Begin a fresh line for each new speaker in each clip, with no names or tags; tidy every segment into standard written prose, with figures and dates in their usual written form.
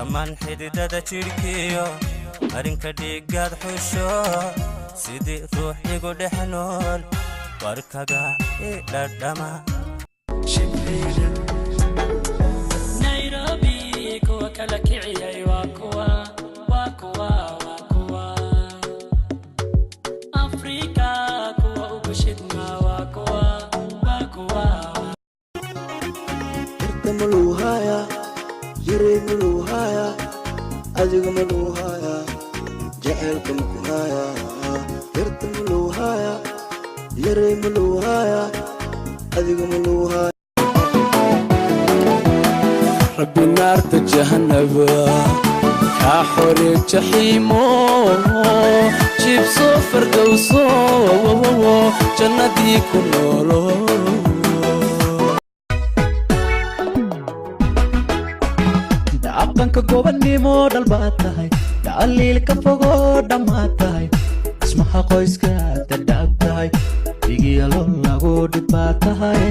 dhammaan xididada jidhkiyo marinka dhiiggaad xusho sidii ruux igu dhex nool warkaga idhadhama
Nairobi kuwa kala kiciyay waa kuwa Afrika kuwa ugu shidma waa kuwa
Maluhaya, yere maluhaya, aziga maluhaya, jahel kumuhaya, yere maluhaya, yere maluhaya, aziga maluhaya.
Rabbi narta jahannaba, kaaxore jahimo, jibso fardowso, jannadii ku noolo.
Aqanka gobannimo dhalbaad tahay dhaliilka fogo dhammaad tahay ismaha qoyska dadhaab tahay dhigiyalo lagu dhibaad tahay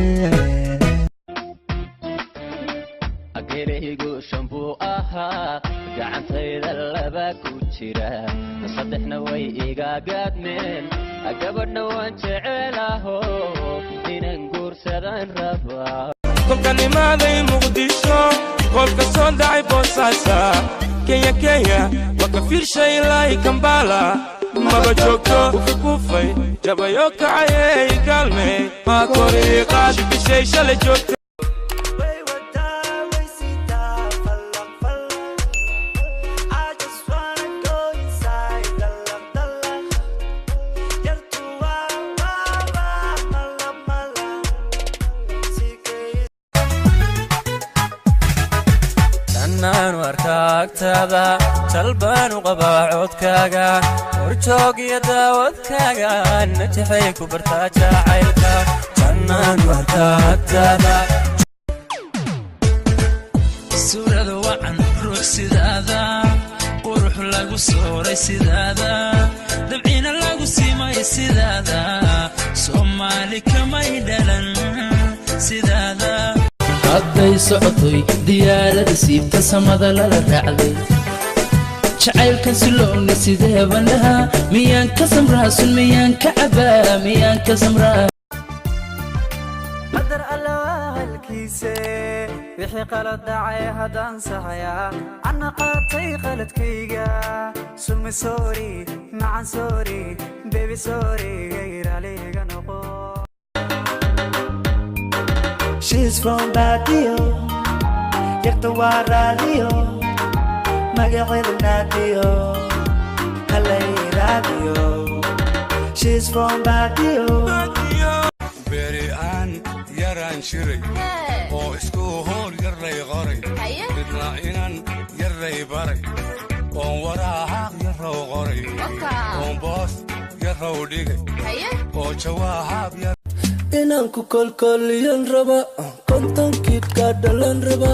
ageeraygu shambuu ahaa gacantayda laba ku jira saddexna way iga gaadmeen gabadhna waan jecelaho inaan guursadaan rabaa
kolka nimaaday muqdisho kolka soo dhacay boosaaska kenya waka fiirshay ilaahi kambala maba joogto kufay jabayo kacayay kaalmey maa korii qaadi bishay shalay joogto naan warkaagtada talbaan u qabaa codkaaga horjoog iyo daawadkaaga najaxay ku bartaa jacaylka jannaan warkaagtada
suurada wacan ruux sidaada qurux lagu sooray sidaada dabciina lagu siimay sidaada Soomaali kamay dhalan sidaada
hadday socotoy diyaarada siibta samada lala raacday jacaylkan si looni sidee bandhaha miyaan ka samraa sun miyaan ka cabaa miyaan ka samraa
qadar alla halkiise wixii qalad dhacay haddaan saxayaa ana qaatay qaladkayga sumi sorry macan sorry baby sorry gayraliga noqo
She's from Badio, yarta waa radio, magaceeda Nadio, halay radio. She's from Badio.
Beri aan yaraan shiray, oo isku hool yaray qoray, midna inaan yaray baray, oo waraaha yarow qoray, oo boos yarow dhigay, oo jawaab yar
inaan ku kolkoliyan raba kontonkii ka dhalan raba